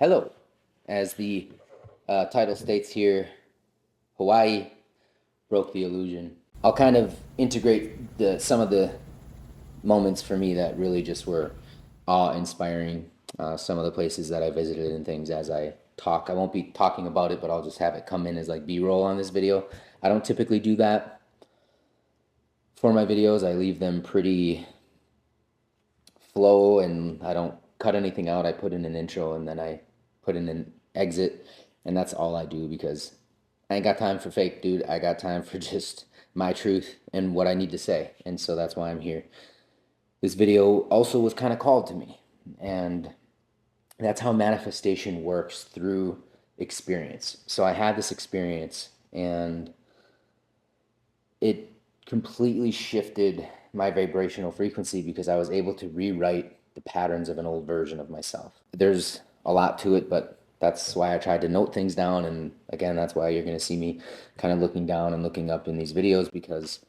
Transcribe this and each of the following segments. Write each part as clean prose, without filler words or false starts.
Hello. As the title states here, Hawaii broke the illusion. I'll kind of integrate some of the moments for me that really just were awe-inspiring. Some of the places that I visited and things as I talk. I won't be talking about it, but I'll just have it come in as like B-roll on this video. I don't typically do that for my videos. I leave them pretty flow and I don't cut anything out. I put in an intro and then I put in an exit, and that's all I do because I ain't got time for fake, dude. I got time for just my truth and what I need to say. And so that's why I'm here. This video also was kind of called to me, and that's how manifestation works through experience. So I had this experience and it completely shifted my vibrational frequency because I was able to rewrite the patterns of an old version of myself. There's a lot to it, but that's why I tried to note things down. And again, that's why you're going to see me kind of looking down and looking up in these videos, because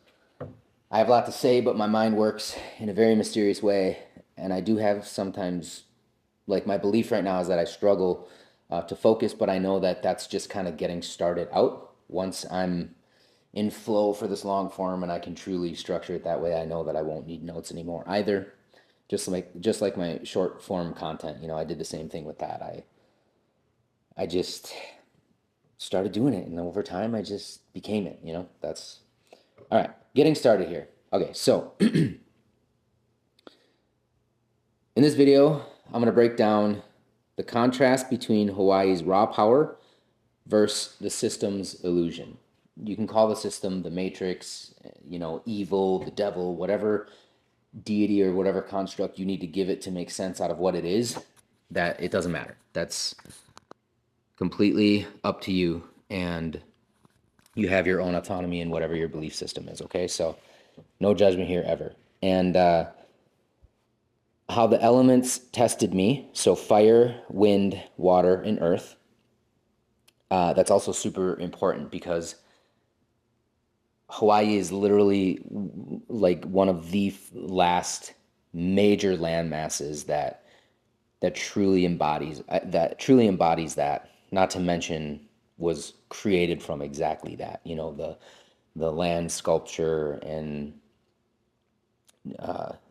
I have a lot to say, but my mind works in a very mysterious way. And I do have sometimes, like, my belief right now is that I struggle to focus, but I know that that's just kind of getting started out. Once I'm in flow for this long form and I can truly structure it that way, I know that I won't need notes anymore either. Just like my short form content, I did the same thing with that. I just started doing it, and over time I just became it. That's all right. Getting started here. Okay, so in this video, I'm going to break down the contrast between Hawaii's raw power versus the system's illusion. You can call the system the matrix, evil, the devil, whatever deity or whatever construct you need to give it to make sense out of what it is. That it doesn't matter. That's completely up to you, and you have your own autonomy in whatever your belief system is. Okay, so no judgment here ever. And how the elements tested me. So fire, wind, water, and earth. That's also super important because Hawaii is literally like one of the last major land masses that truly embodies that. Not to mention was created from exactly that. The land sculpture and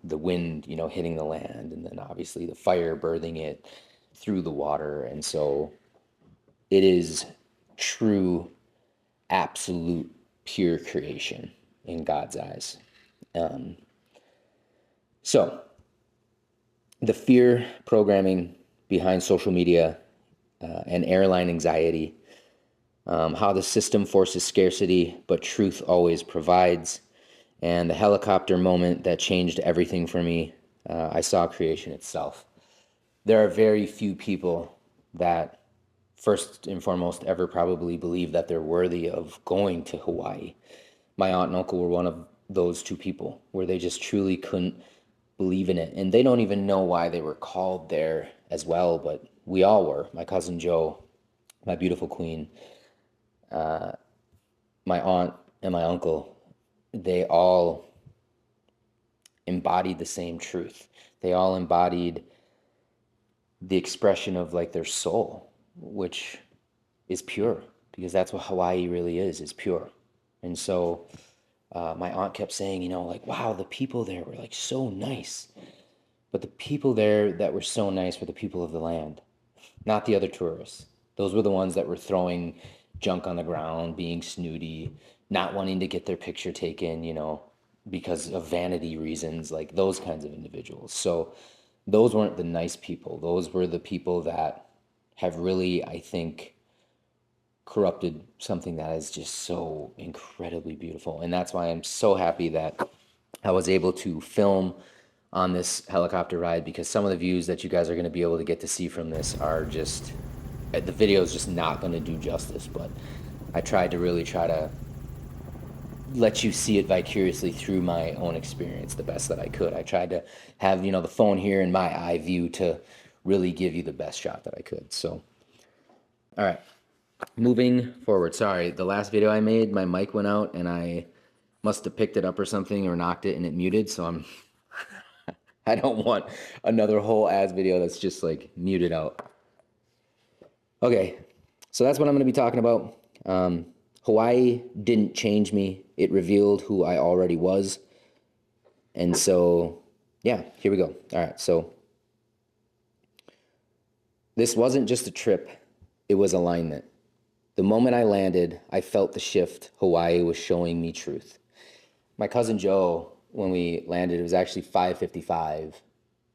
the wind, hitting the land, and then obviously the fire birthing it through the water. And so it is true, absolute, pure creation in God's eyes. So the fear programming behind social media and airline anxiety, how the system forces scarcity, but truth always provides, and the helicopter moment that changed everything for me. I saw creation itself. There are very few people that, first and foremost, ever probably believe that they're worthy of going to Hawaii. My aunt and uncle were one of those two people where they just truly couldn't believe in it. And they don't even know why they were called there as well, but we all were. My cousin Joe, my beautiful queen, my aunt, and my uncle, they all embodied the same truth. They all embodied the expression of like their soul, which is pure, because that's what Hawaii really is pure. And so my aunt kept saying, like, wow, the people there were like so nice. But the people there that were so nice were the people of the land, not the other tourists. Those were the ones that were throwing junk on the ground, being snooty, not wanting to get their picture taken, because of vanity reasons, like those kinds of individuals. So those weren't the nice people. Those were the people that have really, I think, corrupted something that is just so incredibly beautiful. And that's why I'm so happy that I was able to film on this helicopter ride, because some of the views that you guys are going to be able to get to see from this are just, the video is just not going to do justice. But I tried to let you see it vicariously through my own experience the best that I could. I tried to have, the phone here in my eye view to really give you the best shot that I could. So, all right, moving forward. Sorry, the last video I made, my mic went out and I must have picked it up or something or knocked it and it muted. So I don't want another whole ads video that's just like muted out. Okay, so that's what I'm going to be talking about. Hawaii didn't change me. It revealed who I already was. And so, yeah, here we go. All right, so this wasn't just a trip, it was alignment. The moment I landed, I felt the shift. Hawaii was showing me truth. My cousin Joe, when we landed, it was actually 5:55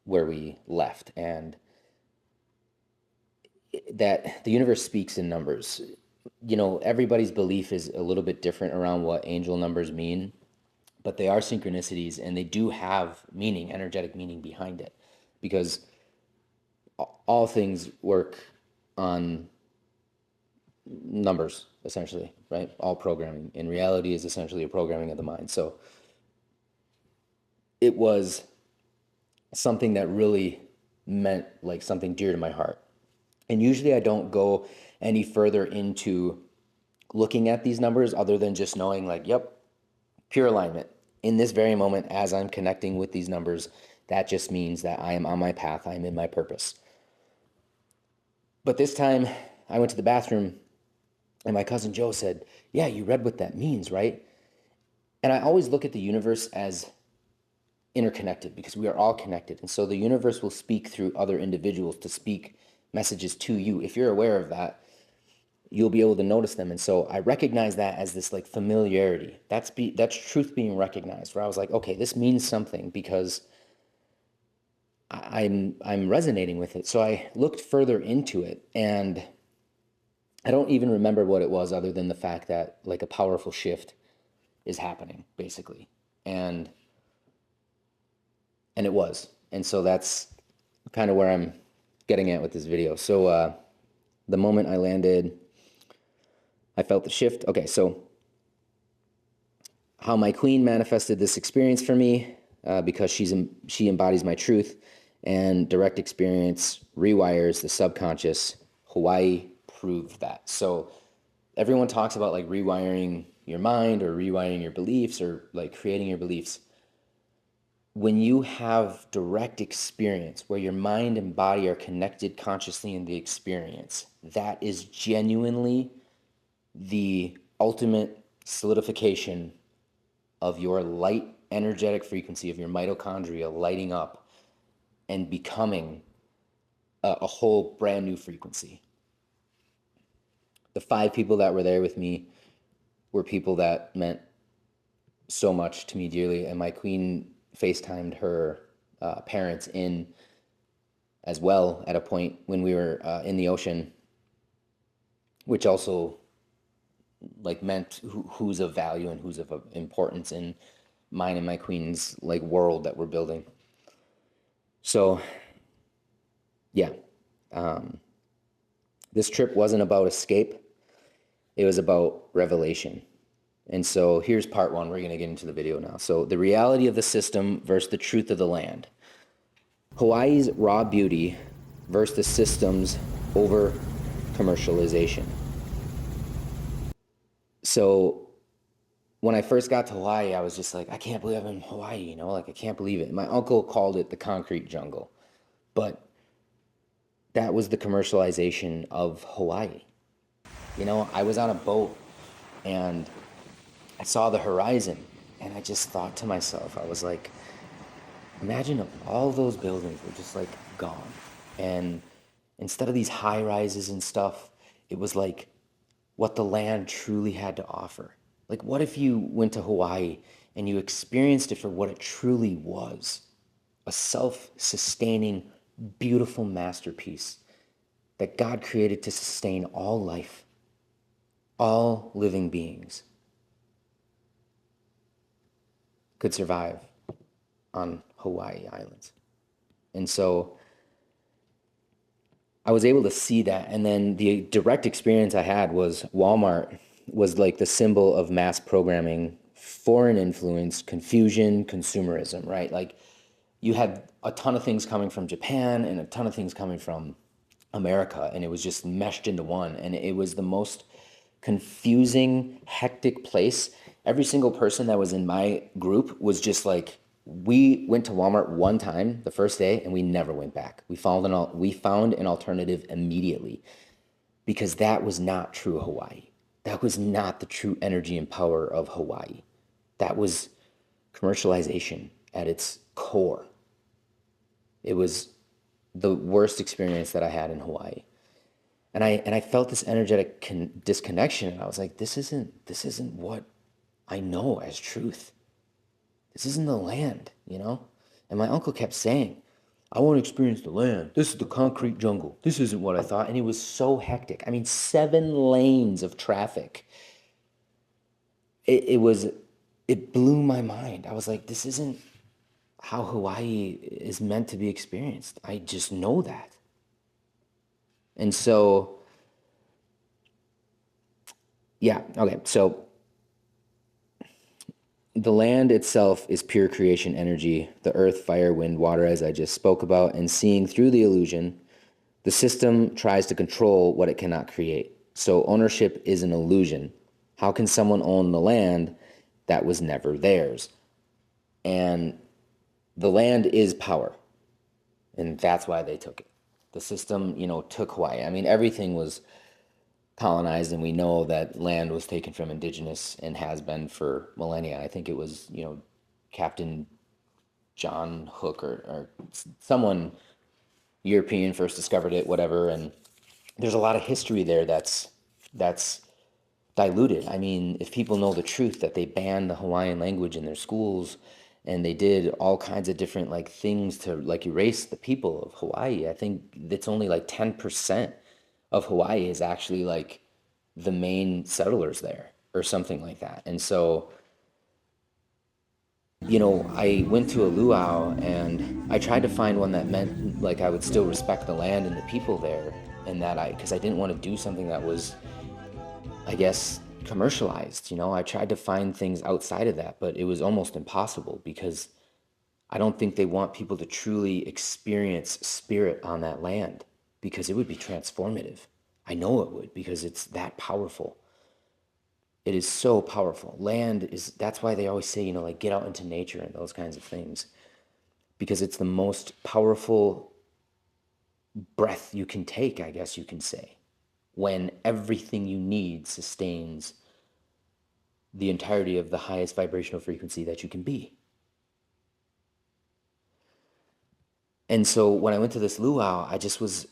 where we left, and that the universe speaks in numbers. You know, everybody's belief is a little bit different around what angel numbers mean, but they are synchronicities and they do have meaning, energetic meaning behind it, because all things work on numbers, essentially, right? All programming in reality is essentially a programming of the mind. So it was something that really meant like something dear to my heart. And usually I don't go any further into looking at these numbers other than just knowing like, yep, pure alignment. In this very moment, as I'm connecting with these numbers, that just means that I am on my path, I am in my purpose. But this time I went to the bathroom and my cousin Joe said, yeah, you read what that means, right? And I always look at the universe as interconnected because we are all connected. And so the universe will speak through other individuals to speak messages to you. If you're aware of that, you'll be able to notice them. And so I recognize that as this like familiarity. That's truth being recognized, where I was like, okay, this means something because I'm resonating with it. So I looked further into it, and I don't even remember what it was other than the fact that like a powerful shift is happening, basically. And it was. And so that's kind of where I'm getting at with this video. So the moment I landed, I felt the shift. Okay, so how my queen manifested this experience for me, because she embodies my truth, and direct experience rewires the subconscious. Hawaii proved that. So everyone talks about like rewiring your mind or rewiring your beliefs or like creating your beliefs. When you have direct experience where your mind and body are connected consciously in the experience, that is genuinely the ultimate solidification of your light energetic frequency, of your mitochondria lighting up and becoming a whole brand new frequency. The 5 people that were there with me were people that meant so much to me dearly, and my queen FaceTimed her parents in as well at a point when we were in the ocean, which also like meant who's of value and who's of importance in mine and my queen's like world that we're building. So yeah, this trip wasn't about escape, it was about revelation. And so here's part 1. We're going to get into the video now. So the reality of the system versus the truth of the land. Hawaii's raw beauty versus the system's over commercialization. So when I first got to Hawaii, I was just like, I can't believe I'm in Hawaii, you know, like I can't believe it. My uncle called it the concrete jungle, but that was the commercialization of Hawaii. You know, I was on a boat and I saw the horizon and I just thought to myself, I was like, imagine if all those buildings were just like gone. And instead of these high rises and stuff, it was like what the land truly had to offer. Like, what if you went to Hawaii and you experienced it for what it truly was? A self-sustaining, beautiful masterpiece that God created to sustain all life, all living beings could survive on Hawaii Islands. And so I was able to see that. And then the direct experience I had was Walmart was like the symbol of mass programming, foreign influence, confusion, consumerism, right? Like you had a ton of things coming from Japan and a ton of things coming from America, and it was just meshed into one. And it was the most confusing, hectic place. Every single person that was in my group was just like, we went to Walmart one time the first day and we never went back. We found an alternative immediately because that was not true Hawaii. That was not the true energy and power of Hawaii. That was commercialization at its core. It was the worst experience that I had in Hawaii. And I felt this energetic disconnection, and I was like, this isn't what I know as truth. This isn't the land, you know? And my uncle kept saying, I want to experience the land. This is the concrete jungle. This isn't what I thought. And it was so hectic. I mean, 7 lanes of traffic. It blew my mind. I was like, this isn't how Hawaii is meant to be experienced. I just know that. And so, yeah, okay. So the land itself is pure creation energy, the earth, fire, wind, water, as I just spoke about, and seeing through the illusion, the system tries to control what it cannot create. So ownership is an illusion. How can someone own the land that was never theirs? And the land is power, and that's why they took it. The system, took Hawaii. I mean, everything was colonized, and we know that land was taken from indigenous and has been for millennia. I think it was, Captain John Hook or someone European first discovered it, whatever. And there's a lot of history there that's diluted. I mean, if people know the truth that they banned the Hawaiian language in their schools and they did all kinds of different like things to like erase the people of Hawaii, I think it's only like 10% of Hawaii is actually like the main settlers there or something like that. And so, I went to a luau and I tried to find one that meant like I would still respect the land and the people there, and because I didn't want to do something that was, I guess, commercialized. I tried to find things outside of that, but it was almost impossible because I don't think they want people to truly experience spirit on that land because it would be transformative. I know it would because it's that powerful. It is so powerful. That's why they always say, like get out into nature and those kinds of things because it's the most powerful breath you can take, I guess you can say, when everything you need sustains the entirety of the highest vibrational frequency that you can be. And so when I went to this luau, I just was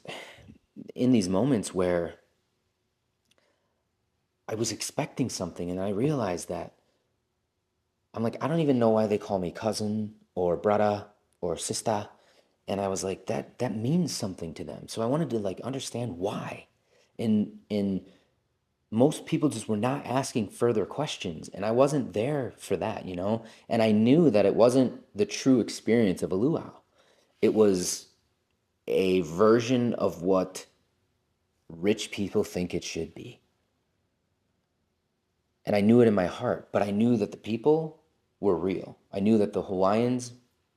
in these moments where I was expecting something, and I realized that I'm like, I don't even know why they call me cousin or brother or sister. And I was like, that means something to them. So I wanted to like understand why. And most people just were not asking further questions, and I wasn't there for that. And I knew that it wasn't the true experience of a luau. It was a version of what rich people think it should be. And I knew it in my heart, but I knew that the people were real. I knew that the Hawaiians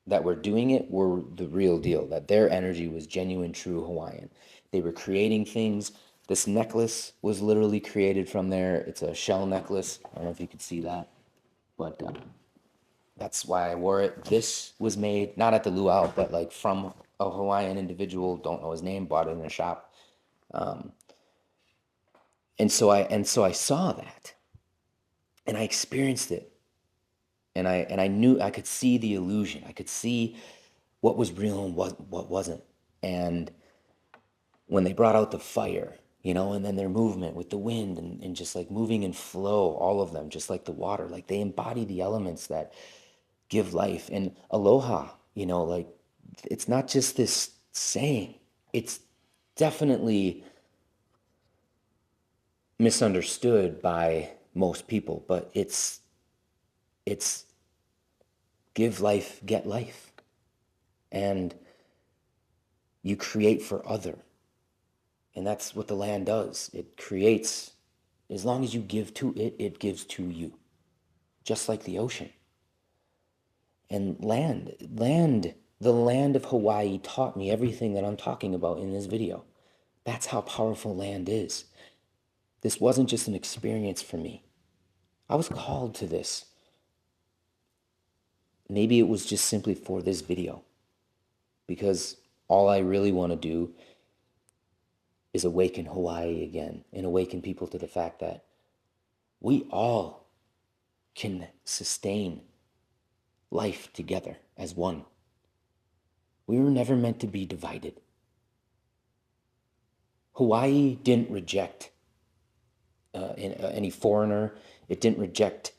that were doing it were the real deal, that their energy was genuine, true Hawaiian. They were creating things. This necklace was literally created from there. It's a shell necklace. I don't know if you could see that, but that's why I wore it. This was made, not at the luau, but like from a Hawaiian individual, don't know his name, bought it in a shop. And so I saw that, and I experienced it, and I knew I could see the illusion. I could see what was real and what wasn't. And when they brought out the fire, and then their movement with the wind and just like moving in flow, all of them, just like the water, like they embody the elements that give life. And aloha, like it's not just this saying, it's definitely misunderstood by most people, but it's give life, get life. And you create for other. And that's what the land does. It creates, as long as you give to it, it gives to you. Just like the ocean. And the land of Hawaii taught me everything that I'm talking about in this video. That's how powerful land is. This wasn't just an experience for me. I was called to this. Maybe it was just simply for this video, because all I really want to do is awaken Hawaii again and awaken people to the fact that we all can sustain life together as one. We were never meant to be divided. Hawaii didn't reject any foreigner. It didn't reject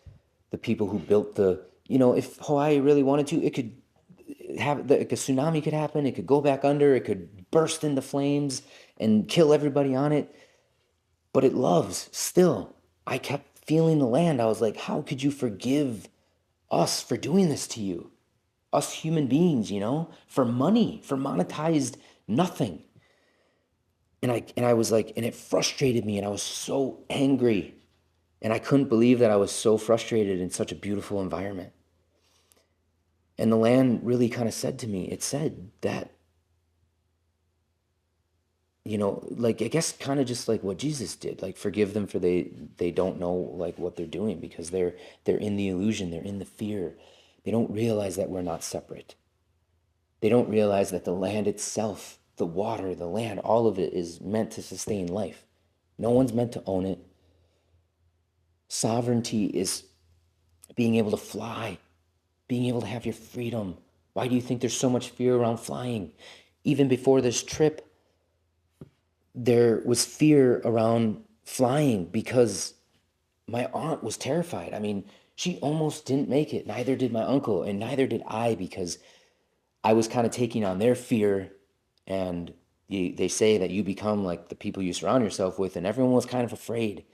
the people who built the, if Hawaii really wanted to, it could have, a tsunami could happen, it could go back under, it could burst into flames and kill everybody on it. But it loves still. I kept feeling the land. I was like, how could you forgive us for doing this to you? Us human beings, for money, for monetized nothing. And I was like, and it frustrated me, and I was so angry. And I couldn't believe that I was so frustrated in such a beautiful environment. And the land really kind of said to me, it said that, like, I guess kind of just like what Jesus did, like forgive them for they don't know like what they're doing, because they're in the illusion, they're in the fear. They don't realize that we're not separate. They don't realize that the land itself, the water, the land, all of it is meant to sustain life. No one's meant to own it. Sovereignty is being able to fly, being able to have your freedom. Why do you think there's so much fear around flying? Even before this trip, there was fear around flying because my aunt was terrified. I mean, she almost didn't make it. Neither did my uncle, and neither did I, because I was kind of taking on their fear. And they say that you become like the people you surround yourself with, and everyone was kind of afraid.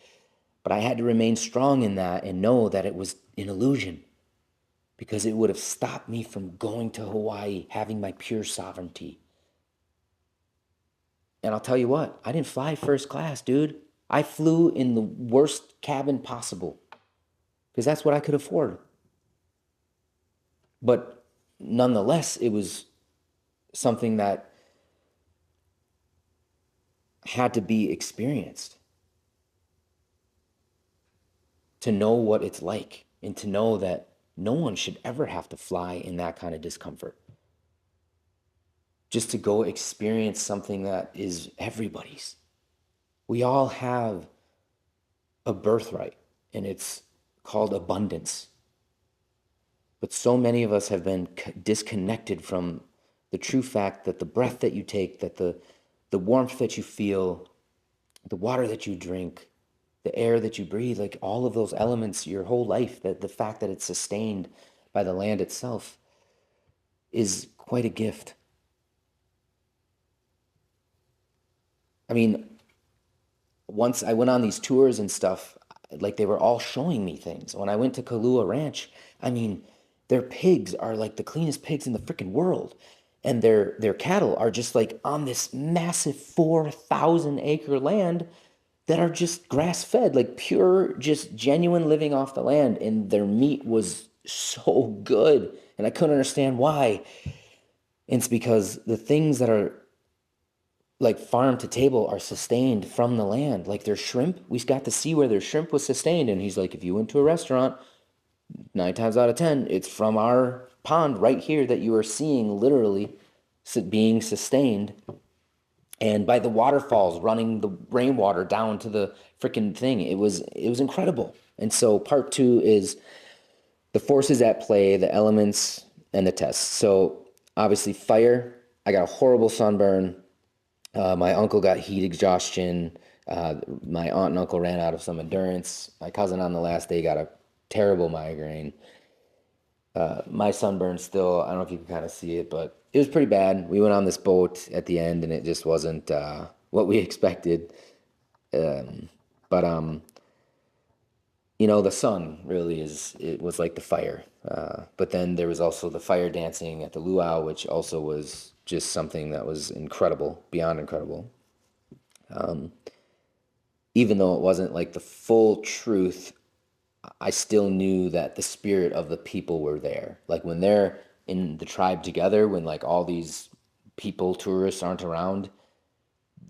But I had to remain strong in that and know that it was an illusion, because it would have stopped me from going to Hawaii, having my pure sovereignty. And I'll tell you what, I didn't fly first class, dude. I flew in the worst cabin possible because that's what I could afford. But nonetheless, it was something that had to be experienced to know what it's like, and to know that no one should ever have to fly in that kind of discomfort. Just to go experience something that is everybody's. We all have a birthright, and it's called abundance. But so many of us have been disconnected from the true fact that the breath that you take, that the warmth that you feel, the water that you drink, the air that you breathe, like all of those elements, your whole life, that the fact that it's sustained by the land itself is quite a gift. I mean, once I went on these tours and stuff, like they were all showing me things. When I went to Kalua Ranch, I mean, their pigs are like the cleanest pigs in the freaking world. And their cattle are just like on this massive 4,000 acre land that are just grass fed, like pure, just genuine living off the land. And their meat was so good. And I couldn't understand why. And it's because the things that are like farm to table are sustained from the land. Like their shrimp, we got to see where their shrimp was sustained. And he's like, if you went to a restaurant, 9 times out of 10, it's from our pond right here that you are seeing literally being sustained. And by the waterfalls running the rainwater down to the freaking thing. It was incredible. And so part 2 is the forces at play, the elements, and the tests. So obviously fire, I got a horrible sunburn. My uncle got heat exhaustion. My aunt and uncle ran out of some endurance. My cousin on the last day got a terrible migraine. My sunburn still, I don't know if you can kind of see it, but it was pretty bad. We went on this boat at the end, and it just wasn't what we expected. But the sun really it was like the fire. But then there was also the fire dancing at the luau, which also was just something that was incredible, beyond incredible. Even though it wasn't like the full truth, I still knew that the spirit of the people were there. Like when they're in the tribe together, when like all these people, tourists aren't around,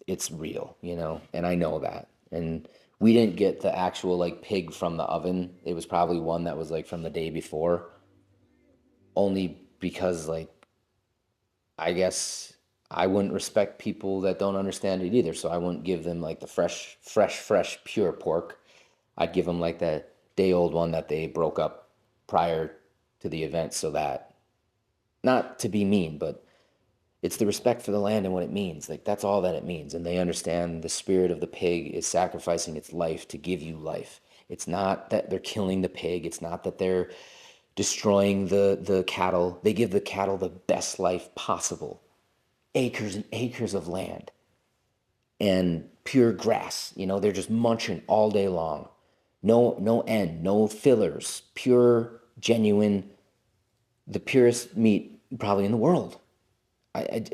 it's real, and I know that. And we didn't get the actual like pig from the oven. It was probably one that was like from the day before, only because like, I guess I wouldn't respect people that don't understand it either. So I wouldn't give them like the fresh, pure pork. I'd give them like the day old one that they broke up prior to the event, so that, not to be mean, but it's the respect for the land and what it means. Like, that's all that it means. And they understand the spirit of the pig is sacrificing its life to give you life. It's not that they're killing the pig. It's not that they're destroying the cattle. They give the cattle the best life possible. Acres and acres of land and pure grass. They're just munching all day long. No end, no fillers, pure, genuine, the purest meat probably in the world.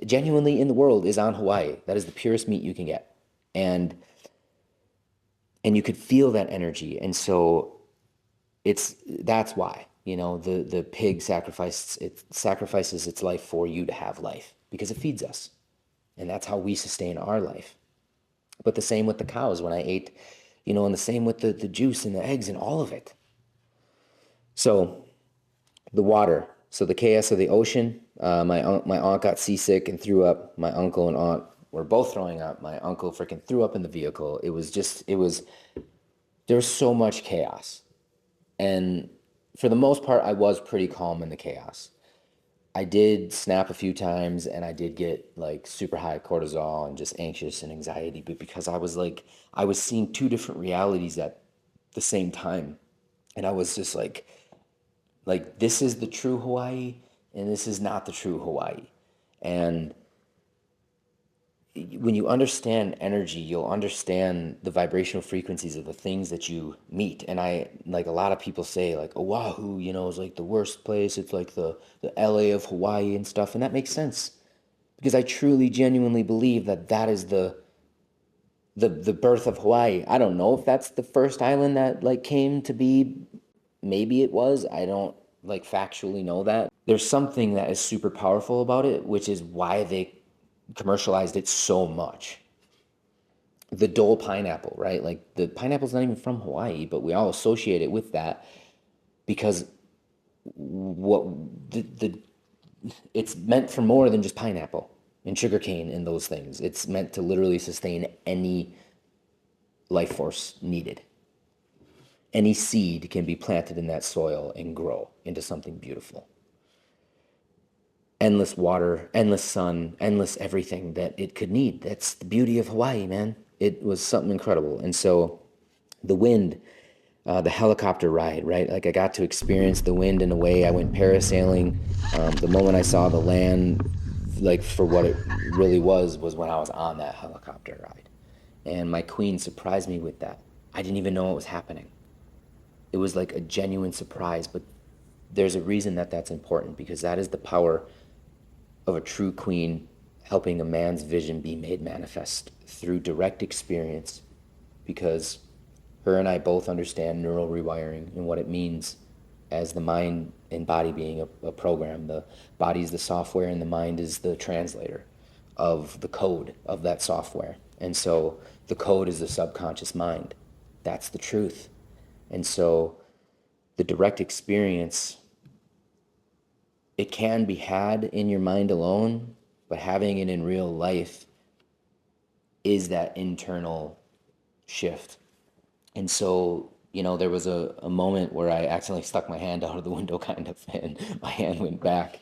Genuinely in the world is on Hawaii. That is the purest meat you can get. And you could feel that energy. And so that's why, the pig sacrifices its life for you to have life, because it feeds us. And that's how we sustain our life. But the same with the cows when I ate, and the same with the juice and the eggs and all of it. So the water. So the chaos of the ocean. My aunt got seasick and threw up. My uncle and aunt were both throwing up. My uncle freaking threw up in the vehicle. There was so much chaos. And for the most part, I was pretty calm in the chaos. I did snap a few times and I did get like super high cortisol and just anxious and anxiety, but because I was seeing two different realities at the same time. And I was just like this is the true Hawaii and this is not the true Hawaii. And when you understand energy, you'll understand the vibrational frequencies of the things that you meet. And I, like, a lot of people say like Oahu, is like the worst place. It's like the LA of Hawaii and stuff. And that makes sense because I truly, genuinely believe that is the birth of Hawaii. I don't know if that's the first island that like came to be. Maybe it was. I don't like factually know that. There's something that is super powerful about it, which is why they commercialized it so much. The Dole pineapple, right? Like, the pineapple's not even from Hawaii, but we all associate it with that because what it's meant for more than just pineapple and sugarcane and those things. It's meant to literally sustain any life force needed. Any seed can be planted in that soil and grow into something beautiful. Endless water, endless sun, endless everything that it could need. That's the beauty of Hawaii, man. It was something incredible. And so the wind, the helicopter ride, right? Like, I got to experience the wind in a way. I went parasailing. The moment I saw the land, like, for what it really was when I was on that helicopter ride. And my queen surprised me with that. I didn't even know what was happening. It was like a genuine surprise, but there's a reason that that's important, because that is the power of a true queen helping a man's vision be made manifest through direct experience, because her and I both understand neural rewiring and what it means as the mind and body being a program. The body is the software and the mind is the translator of the code of that software. And so the code is the subconscious mind. That's the truth. And so the direct experience, it can be had in your mind alone, but having it in real life is that internal shift. And so, there was a moment where I accidentally stuck my hand out of the window, kind of, and my hand went back.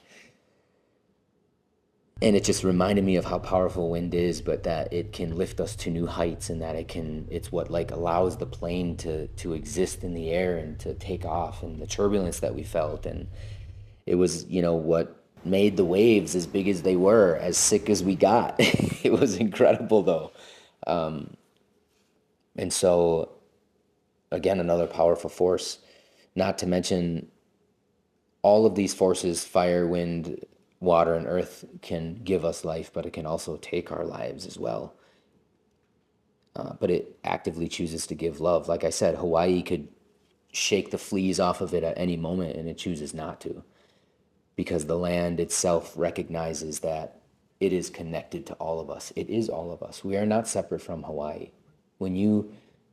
And it just reminded me of how powerful wind is, but that it can lift us to new heights, and that it's what like allows the plane to exist in the air and to take off, and the turbulence that we felt. And it was, what made the waves as big as they were, as sick as we got. It was incredible though. And so, again, another powerful force, not to mention all of these forces, fire, wind, water, and earth, can give us life, but it can also take our lives as well. But it actively chooses to give love. Like I said, Hawaii could shake the fleas off of it at any moment, and it chooses not to, because the land itself recognizes that it is connected to all of us. It is all of us. We are not separate from Hawaii. When you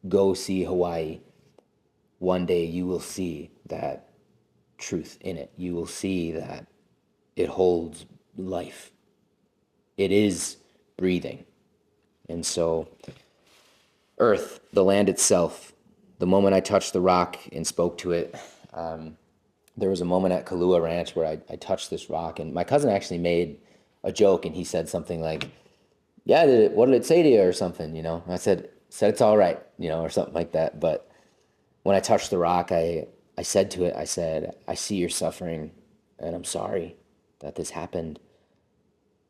go see Hawaii, one day you will see that truth in it. You will see that it holds life. It is breathing. And so Earth, the land itself, the moment I touched the rock and spoke to it, there was a moment at Kahlua Ranch where I touched this rock, and my cousin actually made a joke, and he said something like, yeah, what did it say to you or something, you know? And I said it's all right, you know, or something like that. But when I touched the rock, I said to it, I said, I see your suffering, and I'm sorry that this happened.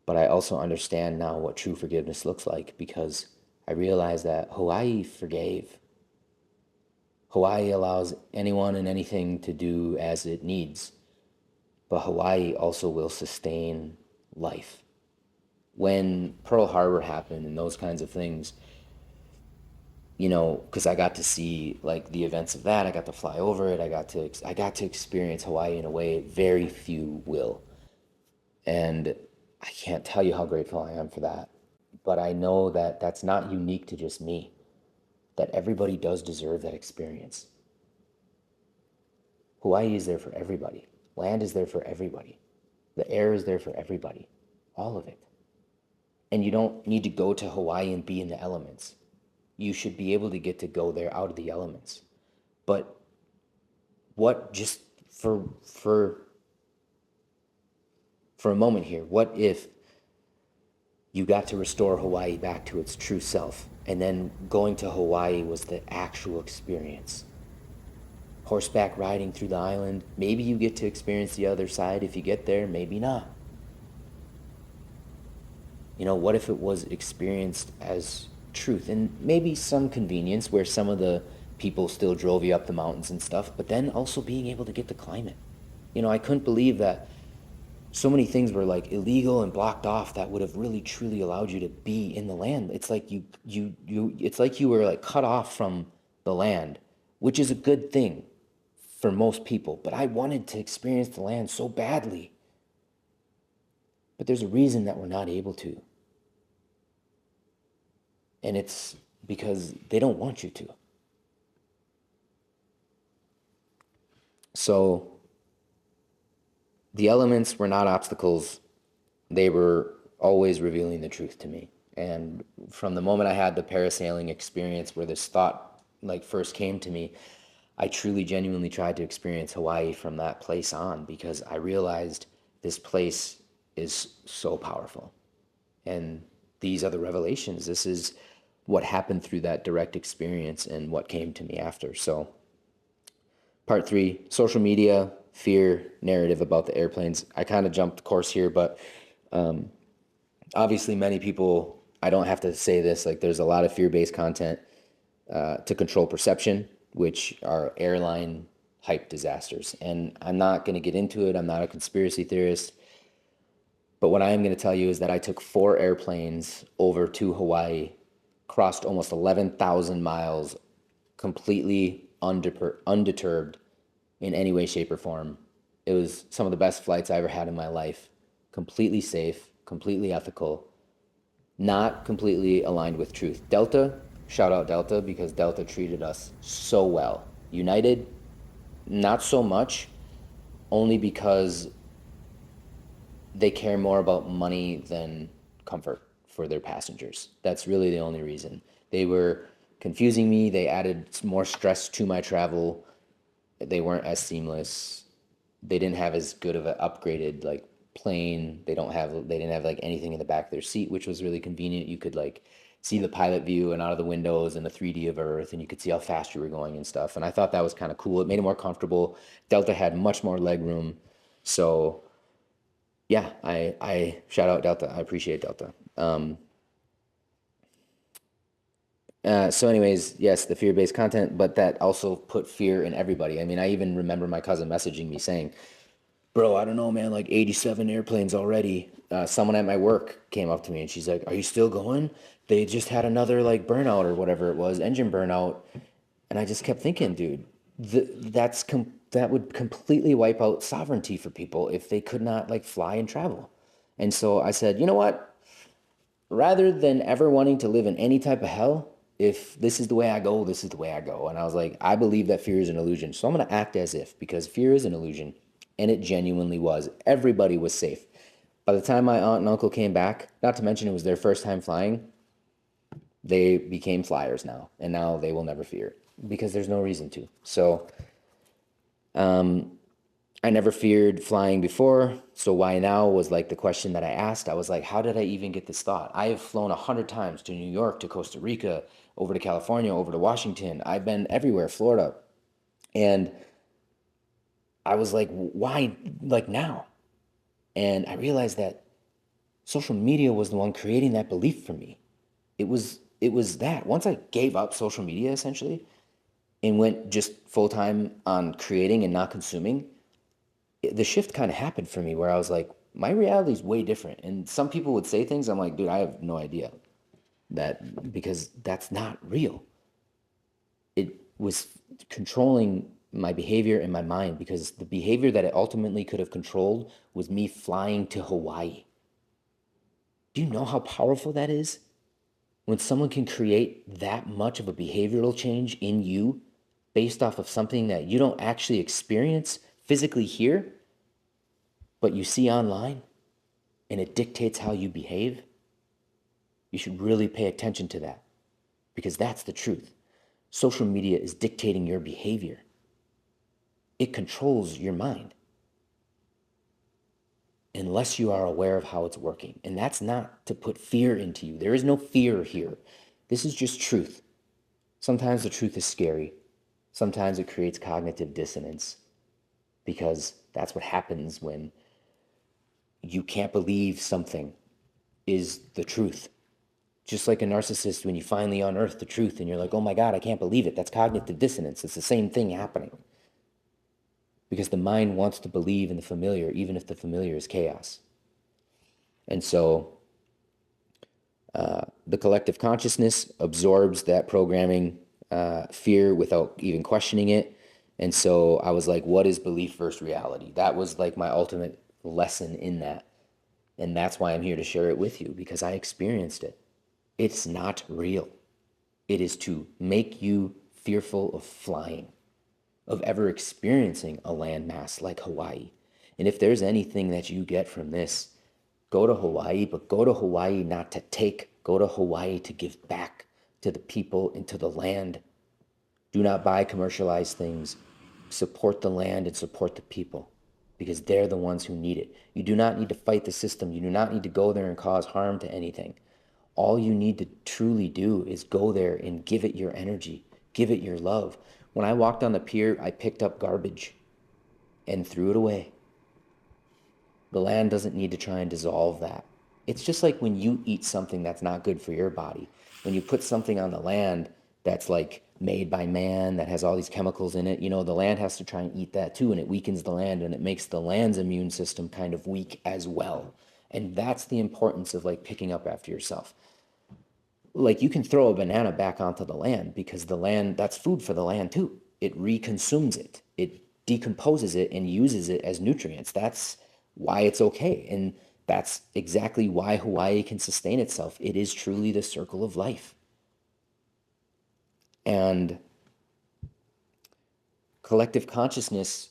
But I also understand now what true forgiveness looks like, because I realized that Hawaii forgave. Hawaii allows anyone and anything to do as it needs, but Hawaii also will sustain life. When Pearl Harbor happened and those kinds of things, you know, because I got to see like the events of that, I got to fly over it, I got to experience Hawaii in a way very few will, and I can't tell you how grateful I am for that. But I know that that's not unique to just me, that everybody does deserve that experience. Hawaii is there for everybody. Land is there for everybody. The air is there for everybody. All of it. And you don't need to go to Hawaii and be in the elements. You should be able to get to go there out of the elements. But what, just for a moment here, what if you got to restore Hawaii back to its true self, and then going to Hawaii was the actual experience? Horseback riding through the island, maybe you get to experience the other side if you get there, maybe not. You know, what if it was experienced as truth, and maybe some convenience where some of the people still drove you up the mountains and stuff, but then also being able to get to climb it. You know, I couldn't believe that so many things were like illegal and blocked off that would have really truly allowed you to be in the land. It's like it's like you were like cut off from the land, which is a good thing for most people, but I wanted to experience the land so badly. But there's a reason that we're not able to. And it's because they don't want you to. So the elements were not obstacles. They were always revealing the truth to me. And from the moment I had the parasailing experience where this thought like first came to me, I truly genuinely tried to experience Hawaii from that place on, because I realized this place is so powerful. And these are the revelations. This is what happened through that direct experience and what came to me after. So part 3, social media, fear, narrative about the airplanes. I kind of jumped course here, but obviously many people, I don't have to say this, like there's a lot of fear-based content to control perception, which are airline hype disasters. And I'm not going to get into it. I'm not a conspiracy theorist. But what I am going to tell you is that I took 4 airplanes over to Hawaii, crossed almost 11,000 miles, completely undeterred in any way, shape, or form. It was some of the best flights I ever had in my life. Completely safe, completely ethical, not completely aligned with truth. Delta, shout out Delta, because Delta treated us so well. United, not so much, only because they care more about money than comfort for their passengers. That's really the only reason. They were confusing me. They added more stress to my travel. They weren't as seamless. They didn't have as good of an upgraded like plane. They didn't have like anything in the back of their seat, which was really convenient. You could like see the pilot view and out of the windows and the 3D of Earth, and you could see how fast you were going and stuff. And I thought that was kind of cool. It made it more comfortable. Delta had much more leg room. So yeah, I shout out Delta. I appreciate Delta. So anyways, yes, the fear-based content, but that also put fear in everybody. I mean, I even remember my cousin messaging me saying, bro, I don't know, man, like 87 airplanes already. Someone at my work came up to me and she's like, are you still going? They just had another like burnout or whatever it was, engine burnout. And I just kept thinking, dude, that would completely wipe out sovereignty for people if they could not like fly and travel. And so I said, you know what? Rather than ever wanting to live in any type of hell, if this is the way I go, this is the way I go. And I was like, I believe that fear is an illusion. So I'm going to act as if, because fear is an illusion. And it genuinely was. Everybody was safe. By the time my aunt and uncle came back, not to mention it was their first time flying, they became flyers now, and now they will never fear because there's no reason to. So I never feared flying before, so why now was like the question that I asked. I was like, how did I even get this thought? I have flown 100 times to New York, to Costa Rica, over to California, over to Washington. I've been everywhere, Florida. And I was like, why like now? And I realized that social media was the one creating that belief for me. It was that once I gave up social media essentially and went just full time on creating and not consuming, the shift kind of happened for me where I was like, my reality is way different. And some people would say things, I'm like, dude, I have no idea that because that's not real. It was controlling my behavior and my mind because the behavior that it ultimately could have controlled was me flying to Hawaii. Do you know how powerful that is? When someone can create that much of a behavioral change in you based off of something that you don't actually experience physically here, but you see online, and it dictates how you behave, you should really pay attention to that because that's the truth. Social media is dictating your behavior. It controls your mind unless you are aware of how it's working. And that's not to put fear into you. There is no fear here. This is just truth. Sometimes the truth is scary. Sometimes it creates cognitive dissonance because that's what happens when you can't believe something is the truth. Just like a narcissist, when you finally unearth the truth and you're like, oh my God, I can't believe it. That's cognitive dissonance. It's the same thing happening. Because the mind wants to believe in the familiar, even if the familiar is chaos. And so the collective consciousness absorbs that programming, fear, without even questioning it. And so I was like, what is belief versus reality? That was like my ultimate lesson in that. And that's why I'm here to share it with you, because I experienced it. It's not real. It is to make you fearful of flying, of ever experiencing a landmass like Hawaii. And if there's anything that you get from this, go to Hawaii, but go to Hawaii not to take. Go to Hawaii to give back to the people and to the land. Do not buy commercialized things. Support the land and support the people because they're the ones who need it. You do not need to fight the system. You do not need to go there and cause harm to anything. All you need to truly do is go there and give it your energy, give it your love. When I walked on the pier, I picked up garbage and threw it away. The land doesn't need to try and dissolve that. It's just like when you eat something that's not good for your body. When you put something on the land that's like made by man, that has all these chemicals in it, the land has to try and eat that too, and it weakens the land, and it makes the land's immune system kind of weak as well. And that's the importance of like picking up after yourself. Like you can throw a banana back onto the land because the land, that's food for the land too. It reconsumes it. It decomposes it and uses it as nutrients. That's why it's okay. And that's exactly why Hawaii can sustain itself. It is truly the circle of life. And collective consciousness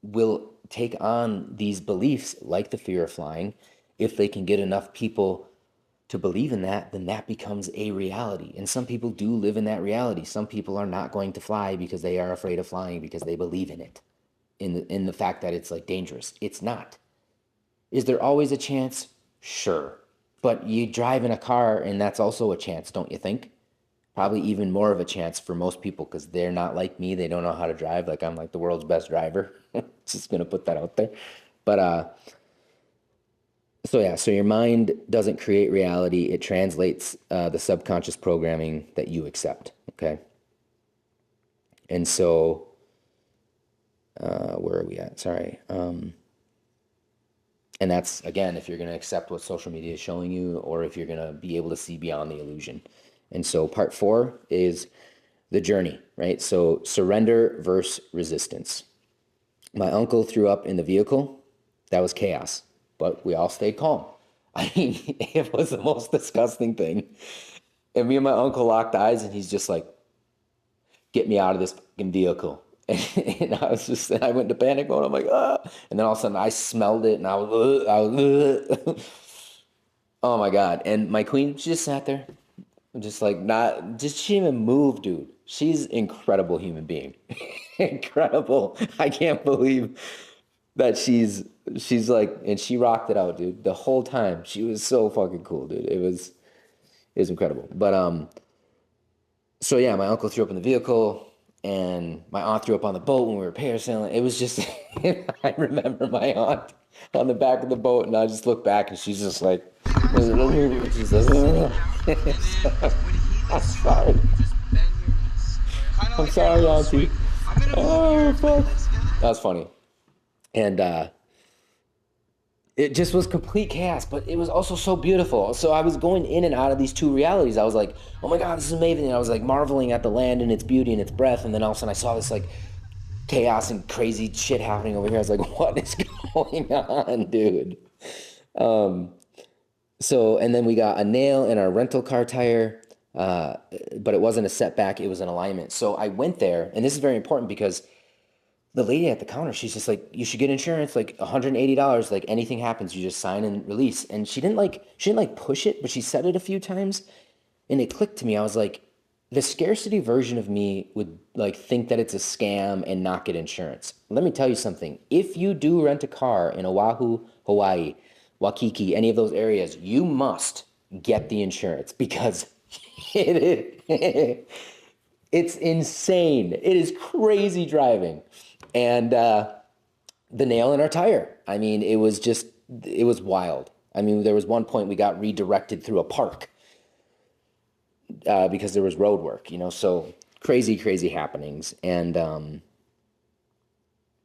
will take on these beliefs like the fear of flying. If they can get enough people to believe in that, then that becomes a reality. And some people do live in that reality. Some people are not going to fly because they are afraid of flying because they believe in it, in the fact that it's like dangerous. It's not. Is there always a chance? Sure. But you drive in a car and that's also a chance, don't you think? Probably even more of a chance for most people because they're not like me. They don't know how to drive. Like I'm like the world's best driver. Just going to put that out there. But so your mind doesn't create reality. It translates the subconscious programming that you accept. Okay. And so, where are we at? Sorry. And that's, again, if you're going to accept what social media is showing you, or if you're going to be able to see beyond the illusion. And so part 4 is the journey, right? So surrender versus resistance. My uncle threw up in the vehicle. That was chaos, but we all stayed calm. I mean, it was the most disgusting thing. And me and my uncle locked eyes and he's just like, get me out of this fucking vehicle. And I went to panic mode. I'm like, ah. And then all of a sudden I smelled it and oh my God. And my queen, she just sat there, just like she didn't even move, dude. She's incredible human being. Incredible. I can't believe that she's like, and she rocked it out, dude. The whole time. She was so fucking cool, dude. It was incredible. But so yeah, my uncle threw up in the vehicle, and my aunt threw up on the boat when we were parasailing. It was just, I remember my aunt on the back of the boat, and I just look back, and she's just like, she's like, I'm sorry. I'm sorry, auntie. Oh, fuck. That was funny. And it just was complete chaos, but it was also so beautiful. So I was going in and out of these two realities. I was like, oh my God, this is amazing. And I was like marveling at the land and its beauty and its breath. And then all of a sudden I saw this like chaos and crazy shit happening over here. I was like, what is going on, dude? So, and then we got a nail in our rental car tire, but it wasn't a setback, it was an alignment. So I went there, and this is very important because the lady at the counter, she's just like, you should get insurance, like $180, like anything happens, you just sign and release. And she didn't like push it, but she said it a few times, and it clicked to me. I was like, the scarcity version of me would like think that it's a scam and not get insurance. Let me tell you something. If you do rent a car in Oahu, Hawaii, Waikiki, any of those areas, you must get the insurance because it's insane. It is crazy driving. And the nail in our tire. I mean, it was wild. I mean, there was one point we got redirected through a park because there was road work, so crazy, crazy happenings. And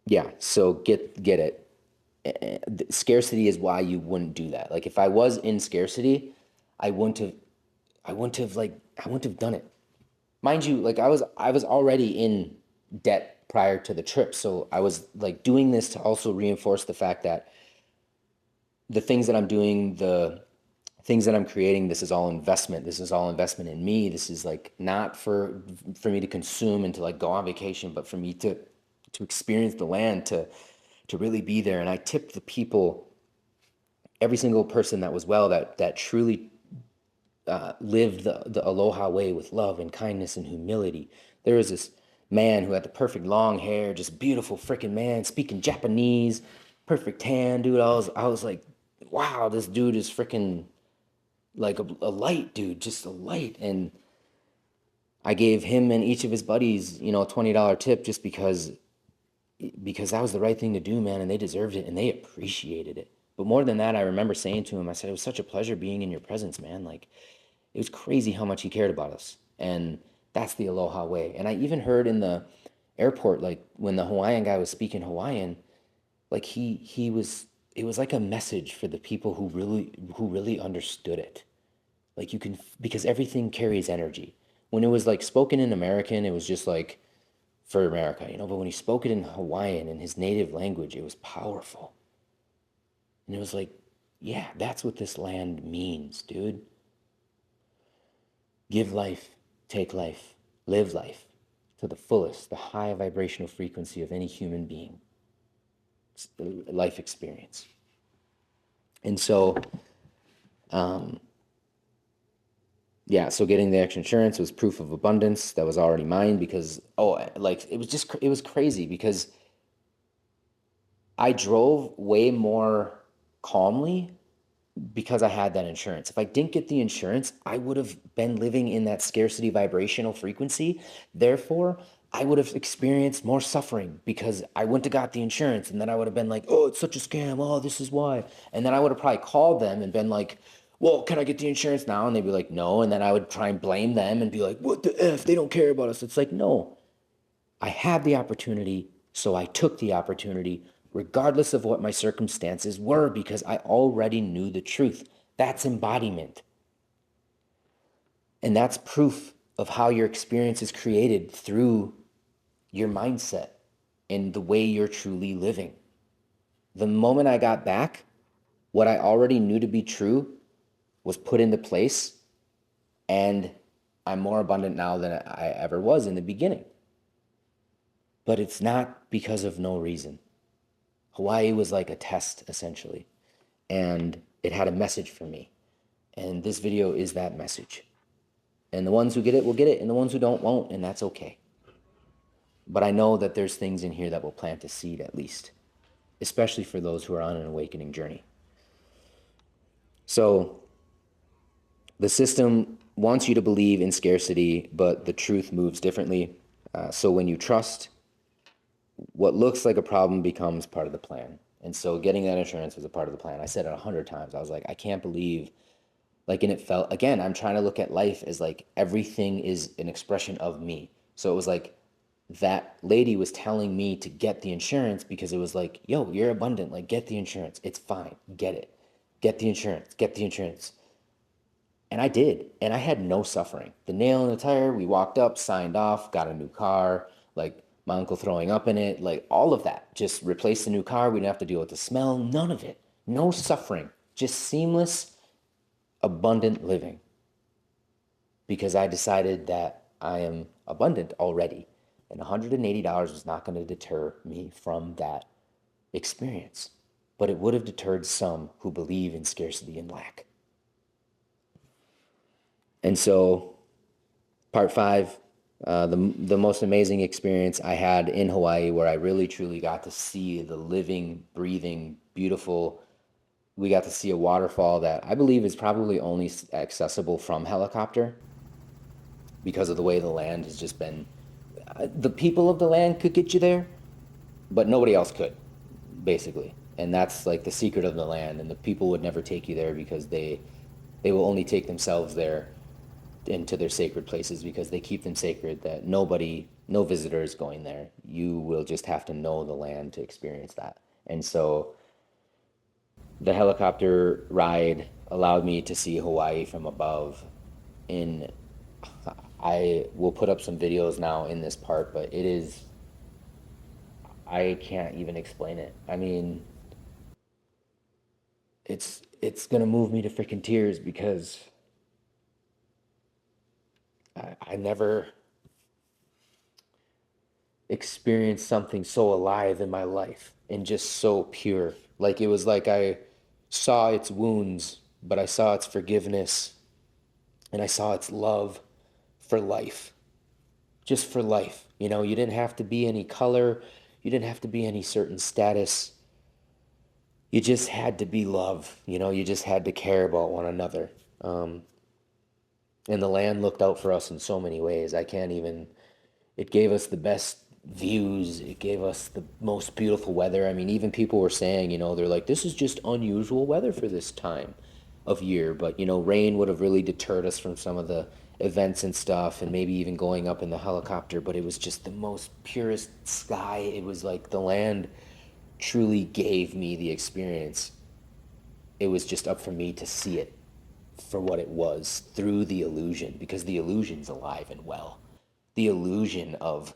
yeah, so get it. Scarcity is why you wouldn't do that. Like if I was in scarcity, I wouldn't have, I wouldn't have done it. Mind you, like I was already in debt prior to the trip, so I was like doing this to also reinforce the fact that the things that I'm doing, the things that I'm creating, this is all investment. This is all investment in me. This is like not for me to consume and to like go on vacation, but for me to experience the land, to really be there. And I tipped the people, every single person that was well, that truly lived the aloha way with love and kindness and humility. There was this man who had the perfect long hair, just beautiful freaking man, speaking Japanese, perfect tan, dude. I was like, wow, this dude is freaking like a light, dude, just a light. And I gave him and each of his buddies, a $20 tip just because that was the right thing to do, man, and they deserved it and they appreciated it. But more than that, I remember saying to him, I said, it was such a pleasure being in your presence, man. Like, it was crazy how much he cared about us. And that's the Aloha way. And I even heard in the airport, like when the Hawaiian guy was speaking Hawaiian, like he was, it was like a message for the people who really understood it. Like you can, because everything carries energy. When it was like spoken in American, it was just like for America, but when he spoke it in Hawaiian, in his native language, it was powerful. And it was like, yeah, that's what this land means, dude. Give life, take life, live life to the fullest, the high vibrational frequency of any human being life experience. And so, yeah, so getting the extra insurance was proof of abundance that was already mine because, like, it was crazy because I drove way more calmly because I had that insurance. If I didn't get the insurance, I would have been living in that scarcity vibrational frequency. Therefore, I would have experienced more suffering because I wouldn't have got the insurance. And then I would have been like, oh, it's such a scam. Oh, this is why. And then I would have probably called them and been like, well, can I get the insurance now? And they'd be like, no. And then I would try and blame them and be like, what the F? They don't care about us. It's like, no, I had the opportunity, so I took the opportunity, regardless of what my circumstances were, because I already knew the truth. That's embodiment. And that's proof of how your experience is created through your mindset and the way you're truly living. The moment I got back, what I already knew to be true was put into place, and I'm more abundant now than I ever was in the beginning. but it's not because of no reason. Hawaii was like a test, essentially, and it had a message for me. And this video is that message. And the ones who get it will get it, and the ones who don't won't, and that's okay. But I know that there's things in here that will plant a seed at least, especially for those who are on an awakening journey. So the system wants you to believe in scarcity, but the truth moves differently. So when you trust, what looks like a problem becomes part of the plan. And so getting that insurance was a part of the plan. I said it 100 times. I was like, I can't believe, like, and it felt, again, I'm trying to look at life as like everything is an expression of me. So it was like that lady was telling me to get the insurance because it was like, yo, you're abundant. Like, get the insurance. It's fine. Get it. Get the insurance. Get the insurance. And I did. And I had no suffering. The nail in the tire, we walked up, signed off, got a new car, like my uncle throwing up in it, like all of that. Just replaced the new car. We didn't have to deal with the smell. None of it. No suffering. Just seamless, abundant living. Because I decided that I am abundant already. And $180 was not going to deter me from that experience. But it would have deterred some who believe in scarcity and lack. And so, part 5, the most amazing experience I had in Hawaii, where I really truly got to see the living, breathing, beautiful. We got to see a waterfall that I believe is probably only accessible from helicopter because of the way the land has just been. The people of the land could get you there, but nobody else could, basically. And that's like the secret of the land. And the people would never take you there because they will only take themselves there into their sacred places because they keep them sacred, that nobody, no visitor is going there. You will just have to know the land to experience that. And so the helicopter ride allowed me to see Hawaii from above. In I will put up some videos now in this part, but it is, I can't even explain it. I mean, it's gonna move me to freaking tears because I never experienced something so alive in my life and just so pure. Like it was like I saw its wounds, but I saw its forgiveness and I saw its love for life, just for life. You know, you didn't have to be any color, you didn't have to be any certain status. You just had to be love, you know, you just had to care about one another. And the land looked out for us in so many ways. I can't even, it gave us the best views. It gave us the most beautiful weather. I mean, even people were saying, you know, they're like, this is just unusual weather for this time of year. But, you know, rain would have really deterred us from some of the events and stuff, and maybe even going up in the helicopter. But it was just the most purest sky. It was like the land truly gave me the experience. It was just up for me to see it for what it was through the illusion, because the illusion's alive and well. The illusion of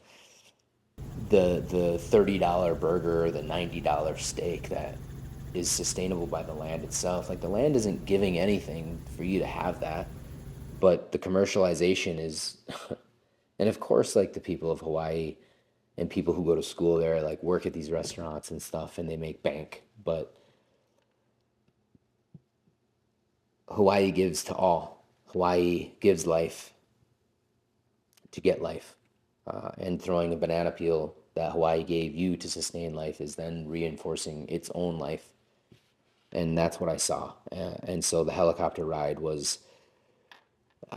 the $30 burger or the $90 steak that is sustainable by the land itself. Like the land isn't giving anything for you to have that, but the commercialization is and of course like the people of Hawaii and people who go to school there like work at these restaurants and stuff and they make bank, but Hawaii gives to all. Hawaii gives life to get life. And throwing a banana peel that Hawaii gave you to sustain life is then reinforcing its own life. And that's what I saw. And so the helicopter ride was,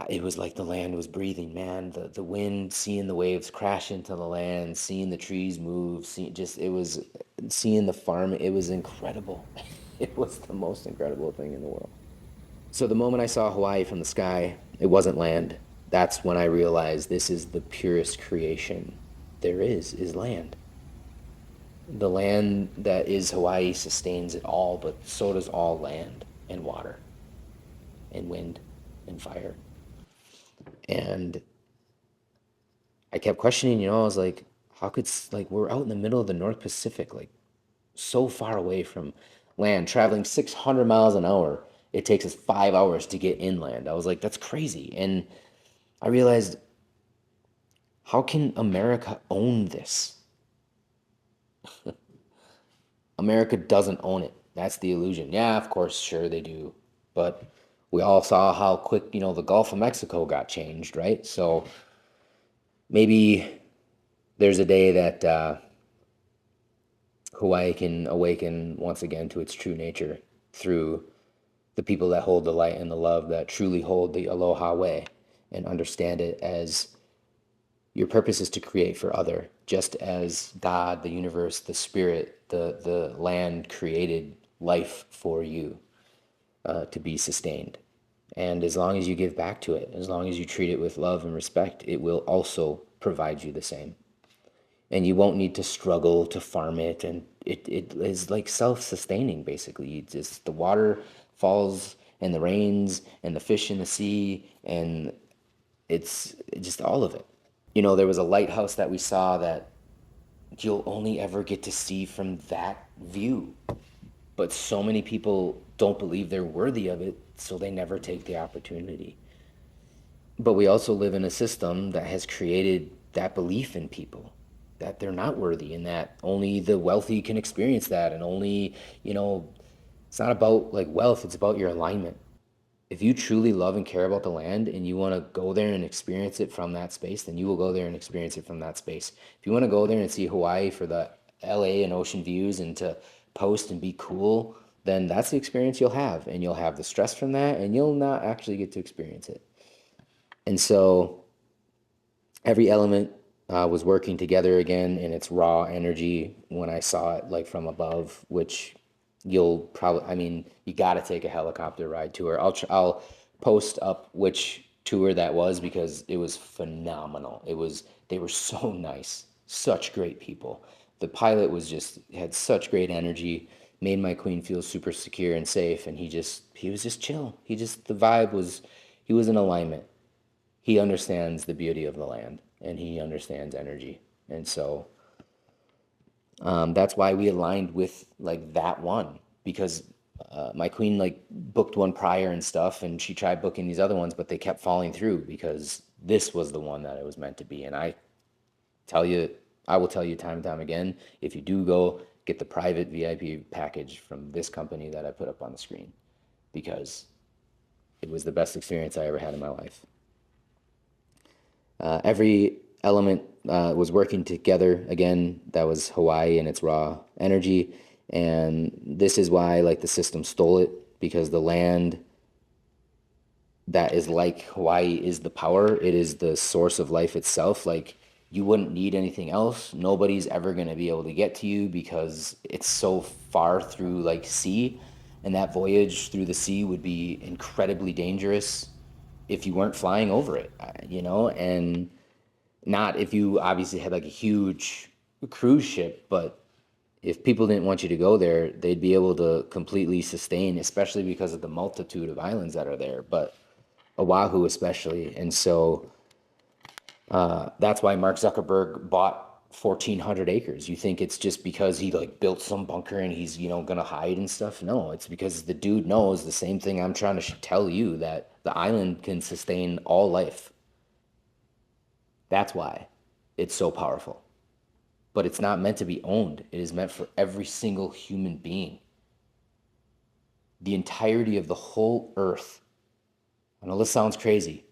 it was like the land was breathing, man. The wind, seeing the waves crash into the land, seeing the trees move, it was seeing the farm. It was incredible. It was the most incredible thing in the world. So the moment I saw Hawaii from the sky, it wasn't land. That's when I realized this is the purest creation there is land. The land that is Hawaii sustains it all, but so does all land and water and wind and fire. And I kept questioning, you know, I was like, how could, like, we're out in the middle of the North Pacific, like so far away from land, traveling 600 miles an hour. It takes us 5 hours to get inland. I was like, that's crazy. And I realized, how can America own this? America doesn't own it. That's the illusion. Yeah, of course, sure they do. But we all saw how quick, the Gulf of Mexico got changed, right? So maybe there's a day that Hawaii can awaken once again to its true nature through the people that hold the light and the love, that truly hold the aloha way and understand it as your purpose is to create for other, just as God, the universe, the spirit, the land created life for you to be sustained. And as long as you give back to it, as long as you treat it with love and respect, it will also provide you the same. And you won't need to struggle to farm it. And it is like self-sustaining, basically. It's just the water falls and the rains and the fish in the sea, and it's just all of it. There was a lighthouse that we saw that you'll only ever get to see from that view. But so many people don't believe they're worthy of it, so they never take the opportunity. But we also live in a system that has created that belief in people that they're not worthy and that only the wealthy can experience that. And only, it's not about like wealth, it's about your alignment. If you truly love and care about the land and you want to go there and experience it from that space, then you will go there and experience it from that space. If you want to go there and see Hawaii for the LA and ocean views and to post and be cool, then that's the experience you'll have. And you'll have the stress from that and you'll not actually get to experience it. And so every element was working together again in its raw energy when I saw it like from above, which you'll probably, I mean, you got to take a helicopter ride tour. I'll post up which tour that was because it was phenomenal. They were so nice, such great people. The pilot had such great energy, made my queen feel super secure and safe. And he was just chill. The vibe was, he was in alignment. He understands the beauty of the land and he understands energy. And so that's why we aligned with like that one, because my queen like booked one prior and stuff, and she tried booking these other ones, but they kept falling through because this was the one that it was meant to be. And tell you, I will tell you time and time again, if you do go, get the private VIP package from this company that I put up on the screen, because it was the best experience I ever had in my life. Every element was working together again. That was Hawaii and its raw energy. And this is why like the system stole it, because the land that is like Hawaii is the power. It is the source of life itself. Like you wouldn't need anything else. Nobody's ever going to be able to get to you because it's so far through like sea. And that voyage through the sea would be incredibly dangerous if you weren't flying over it, and not if you obviously had like a huge cruise ship, but if people didn't want you to go there, they'd be able to completely sustain, especially because of the multitude of islands that are there, but Oahu especially. And so that's why Mark Zuckerberg bought 1,400 acres. You think it's just because he like built some bunker and he's, gonna hide and stuff? No, it's because the dude knows the same thing I'm trying to tell you, that the island can sustain all life. That's why it's so powerful. But it's not meant to be owned. It is meant for every single human being. The entirety of the whole earth, I know this sounds crazy,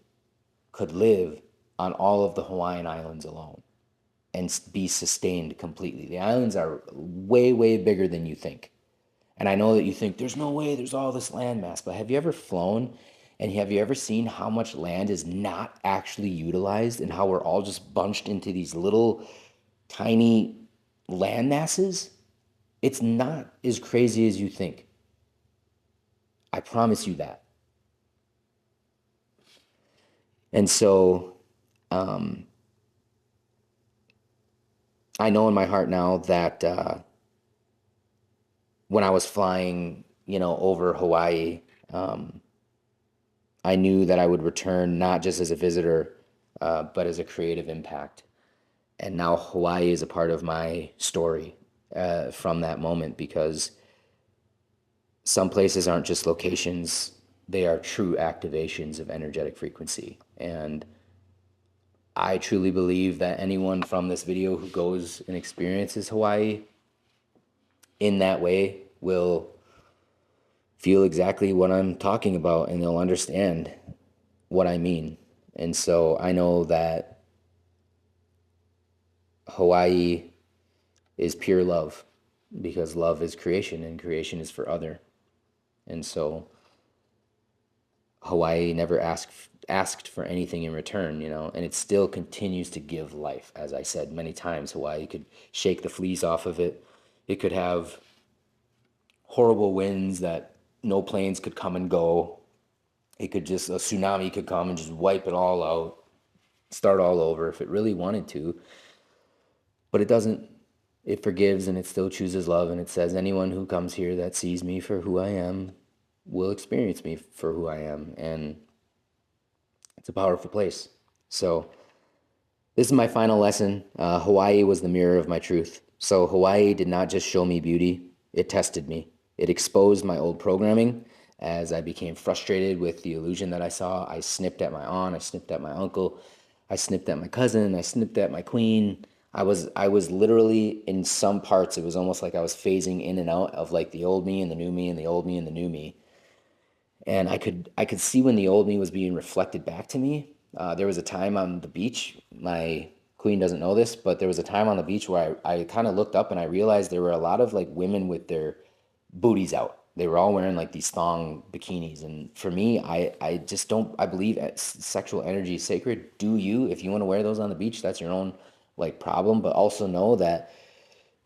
could live on all of the Hawaiian Islands alone and be sustained completely. The islands are way, way bigger than you think. And I know that you think there's no way, there's all this land mass, but have you ever flown and have you ever seen how much land is not actually utilized and how we're all just bunched into these little tiny land masses? It's not as crazy as you think. I promise you that. And so I know in my heart now that when I was flying, over Hawaii, I knew that I would return not just as a visitor, but as a creative impact. And now Hawaii is a part of my story from that moment, because some places aren't just locations, they are true activations of energetic frequency. And I truly believe that anyone from this video who goes and experiences Hawaii in that way will feel exactly what I'm talking about, and they'll understand what I mean. And so I know that Hawaii is pure love, because love is creation and creation is for other. And so Hawaii never asked for anything in return, and it still continues to give life. As I said many times, Hawaii could shake the fleas off of it. It could have horrible winds that no planes could come and go. It could just, a tsunami could come and just wipe it all out, start all over if it really wanted to. But it doesn't. It forgives, and it still chooses love, and it says anyone who comes here that sees me for who I am will experience me for who I am. And it's a powerful place. So this is my final lesson. Hawaii was the mirror of my truth. So Hawaii did not just show me beauty, it tested me. It exposed my old programming. As I became frustrated with the illusion that I saw, I snipped at my aunt, I snipped at my uncle, I snipped at my cousin, I snipped at my queen. I was literally, in some parts, it was almost like I was phasing in and out of like the old me and the new me and the old me and the new me. And I could see when the old me was being reflected back to me. There was a time on the beach. My queen doesn't know this, but there was a time on the beach where I kind of looked up and I realized there were a lot of like women with their booties out. They were all wearing like these thong bikinis, and for me, I just don't. I believe sexual energy is sacred. Do you? If you want to wear those on the beach, that's your own like problem. But also know that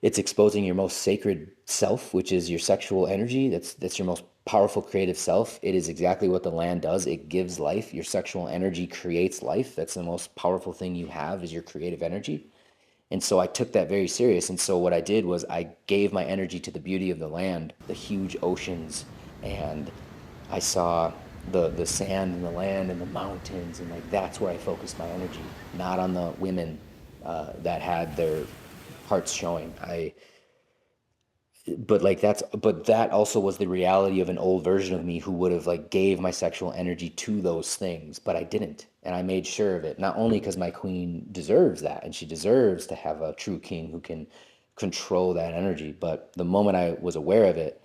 it's exposing your most sacred self, which is your sexual energy. That's your most powerful creative self. It is exactly what the land does. It gives life. Your sexual energy creates life. That's the most powerful thing you have, is your creative energy. And so I took that very serious. And so what I did was I gave my energy to the beauty of the land, the huge oceans, and I saw the sand and the land and the mountains, and like that's where I focused my energy, not on the women that had their hearts showing. But that also was the reality of an old version of me who would have like gave my sexual energy to those things, but I didn't. And I made sure of it, not only because my queen deserves that and she deserves to have a true king who can control that energy, but the moment I was aware of it,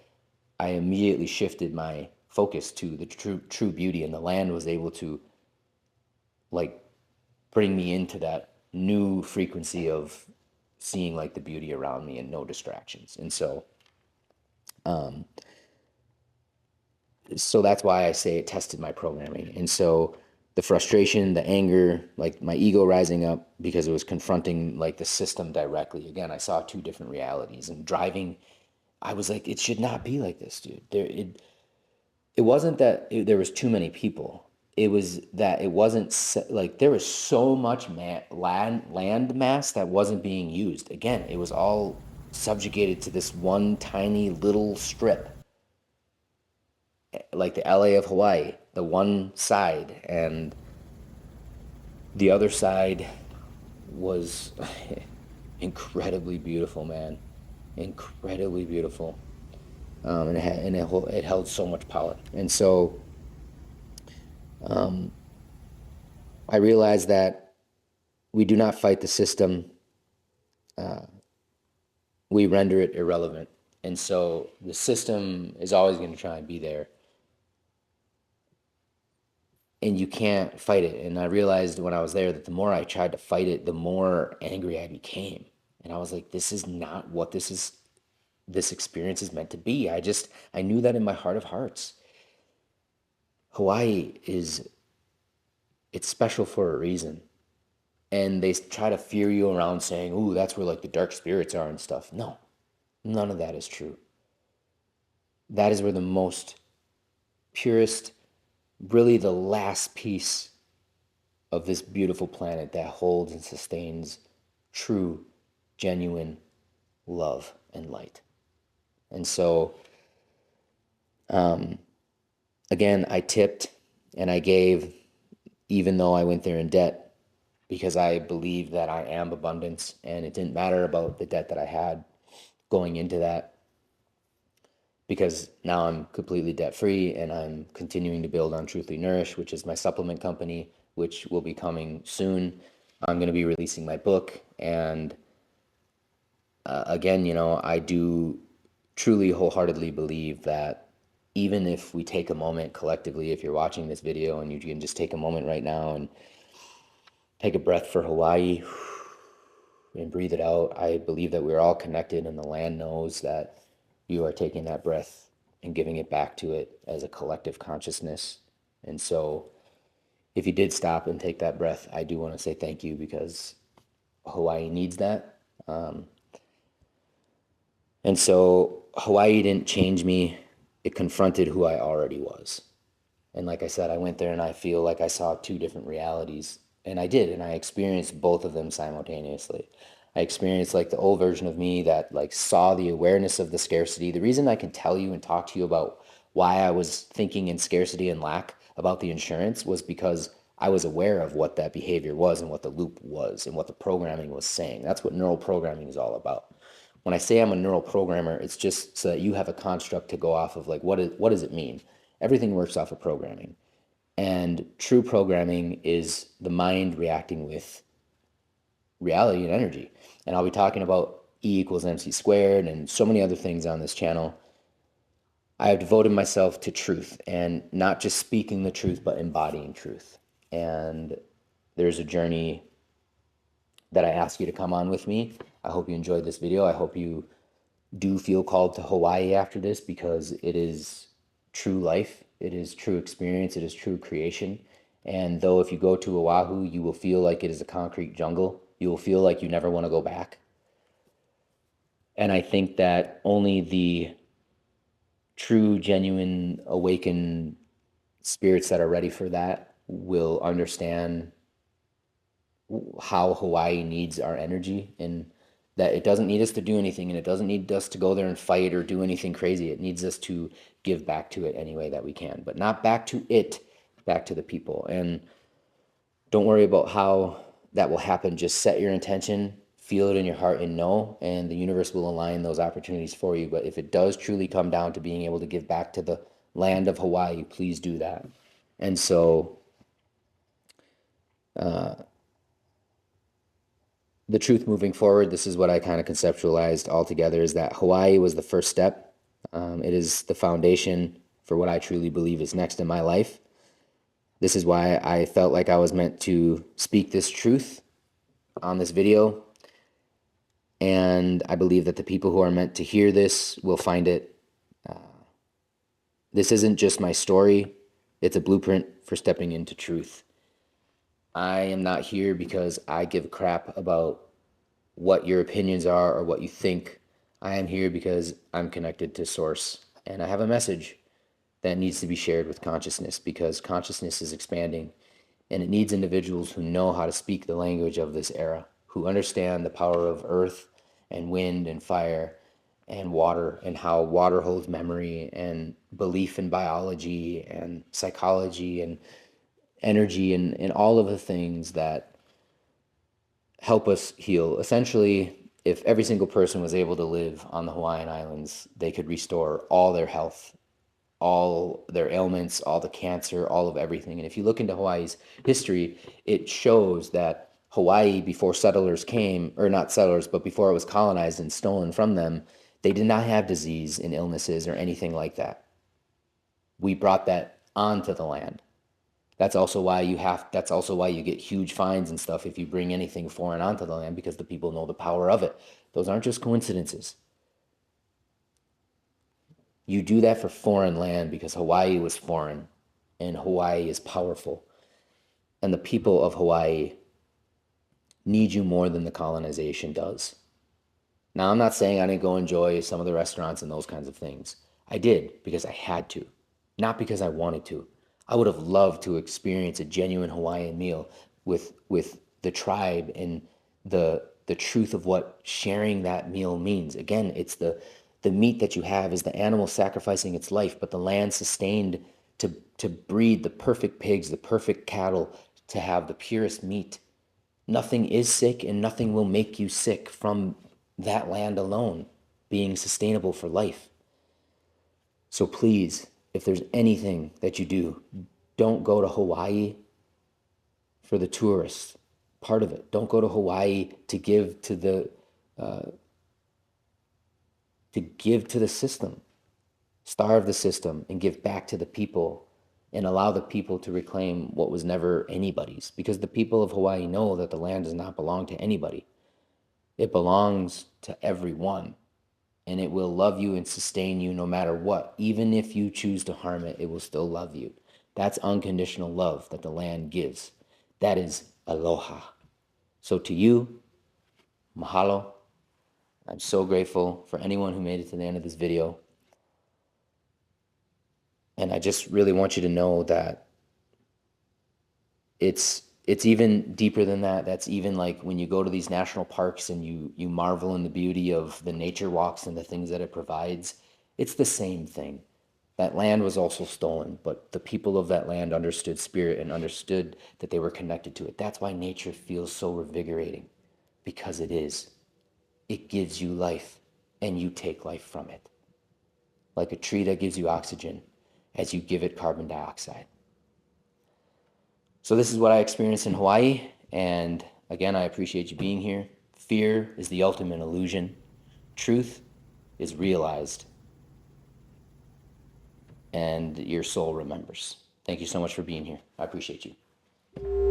I immediately shifted my focus to the true beauty, and the land was able to like bring me into that new frequency of seeing like the beauty around me and no distractions. And so that's why I say it tested my programming. And so the frustration, the anger, like my ego rising up because it was confronting like the system directly. Again, I saw two different realities, and driving, I was like, it should not be like this, dude. It wasn't that there was too many people. It was that it wasn't like there was so much land mass that wasn't being used. Again, it was all subjugated to this one tiny little strip, like the LA of Hawaii, the one side, and the other side was incredibly beautiful, man, incredibly beautiful, and it held so much power. And so I realized that we do not fight the system; we render it irrelevant. And so the system is always going to try and be there, and you can't fight it. And I realized when I was there that the more I tried to fight it, the more angry I became. And I was like, this is not what this experience is meant to be. I knew that in my heart of hearts. Hawaii it's special for a reason. And they try to fear you around saying, "Ooh, that's where like the dark spirits are and stuff." No, none of that is true. That is where the most purest, really the last piece of this beautiful planet that holds and sustains true, genuine love and light. And so, again, I tipped and I gave, even though I went there in debt, because I believed that I am abundance, and it didn't matter about the debt that I had going into that, because now I'm completely debt free and I'm continuing to build on Truthfully Nourish, which is my supplement company, which will be coming soon. I'm going to be releasing my book. And again, I do truly wholeheartedly believe that even if we take a moment collectively, if you're watching this video and you can just take a moment right now and take a breath for Hawaii and breathe it out, I believe that we're all connected and the land knows that you are taking that breath and giving it back to it as a collective consciousness. And so if you did stop and take that breath, I do want to say thank you because Hawaii needs that. And so Hawaii didn't change me. It confronted who I already was. And like I said, I went there and I feel like I saw two different realities. And I did, and I experienced both of them simultaneously. I experienced like the old version of me that like saw the awareness of the scarcity. The reason I can tell you and talk to you about why I was thinking in scarcity and lack about the insurance was because I was aware of what that behavior was and what the loop was and what the programming was saying. That's what neural programming is all about. When I say I'm a neural programmer, it's just so that you have a construct to go off of, like what does it mean? Everything works off of programming. And true programming is the mind reacting with reality and energy. And I'll be talking about E equals MC squared and so many other things on this channel. I have devoted myself to truth and not just speaking the truth, but embodying truth. And there's a journey that I ask you to come on with me. I hope you enjoyed this video. I hope you do feel called to Hawaii after this because it is true life. It is true experience. It is true creation. And though if you go to Oahu, you will feel like it is a concrete jungle. You will feel like you never want to go back. And I think that only the true, genuine, awakened spirits that are ready for that will understand how Hawaii needs our energy and that it doesn't need us to do anything and it doesn't need us to go there and fight or do anything crazy. It needs us to give back to it any way that we can, but not back to it, back to the people. And don't worry about how that will happen. Just set your intention, feel it in your heart and know, and the universe will align those opportunities for you. But if it does truly come down to being able to give back to the land of Hawaii, please do that. And so the truth moving forward, this is what I kind of conceptualized all together, is that Hawaii was the first step. It is the foundation for what I truly believe is next in my life. This is why I felt like I was meant to speak this truth on this video. And I believe that the people who are meant to hear this will find it. This isn't just my story. It's a blueprint for stepping into truth. I am not here because I give a crap about what your opinions are or what you think. I am here because I'm connected to Source and I have a message that needs to be shared with consciousness because consciousness is expanding and it needs individuals who know how to speak the language of this era, who understand the power of earth and wind and fire and water and how water holds memory and belief in biology and psychology and energy and all of the things that help us heal. Essentially, if every single person was able to live on the Hawaiian Islands, they could restore all their health, all their ailments, all the cancer, all of everything. And if you look into Hawaii's history, it shows that Hawaii, before settlers came, or not settlers, but before it was colonized and stolen from them, they did not have disease and illnesses or anything like that. We brought that onto the land. That's also why you get huge fines and stuff if you bring anything foreign onto the land because the people know the power of it. Those aren't just coincidences. You do that for foreign land because Hawaii was foreign and Hawaii is powerful. And the people of Hawaii need you more than the colonization does. Now, I'm not saying I didn't go enjoy some of the restaurants and those kinds of things. I did because I had to, not because I wanted to. I would have loved to experience a genuine Hawaiian meal with the tribe and the truth of what sharing that meal means. Again, it's the meat that you have is the animal sacrificing its life, but the land sustained to breed the perfect pigs, the perfect cattle, to have the purest meat. Nothing is sick and nothing will make you sick from that land alone being sustainable for life. So please, if there's anything that you do, don't go to Hawaii for the tourist part of it. Don't go to Hawaii to give to to give to the system, starve the system, and give back to the people, and allow the people to reclaim what was never anybody's. Because the people of Hawaii know that the land does not belong to anybody. It belongs to everyone, and it will love you and sustain you no matter what. Even if you choose to harm it, it will still love you. That's unconditional love that the land gives. That is aloha. So to you, mahalo. I'm so grateful for anyone who made it to the end of this video. And I just really want you to know that it's even deeper than that. That's even like when you go to these national parks and you marvel in the beauty of the nature walks and the things that it provides. It's the same thing. That land was also stolen, but the people of that land understood spirit and understood that they were connected to it. That's why nature feels so revigorating, because it is. It gives you life, and you take life from it. Like a tree that gives you oxygen as you give it carbon dioxide. So this is what I experienced in Hawaii, and again, I appreciate you being here. Fear is the ultimate illusion. Truth is realized, and your soul remembers. Thank you so much for being here. I appreciate you.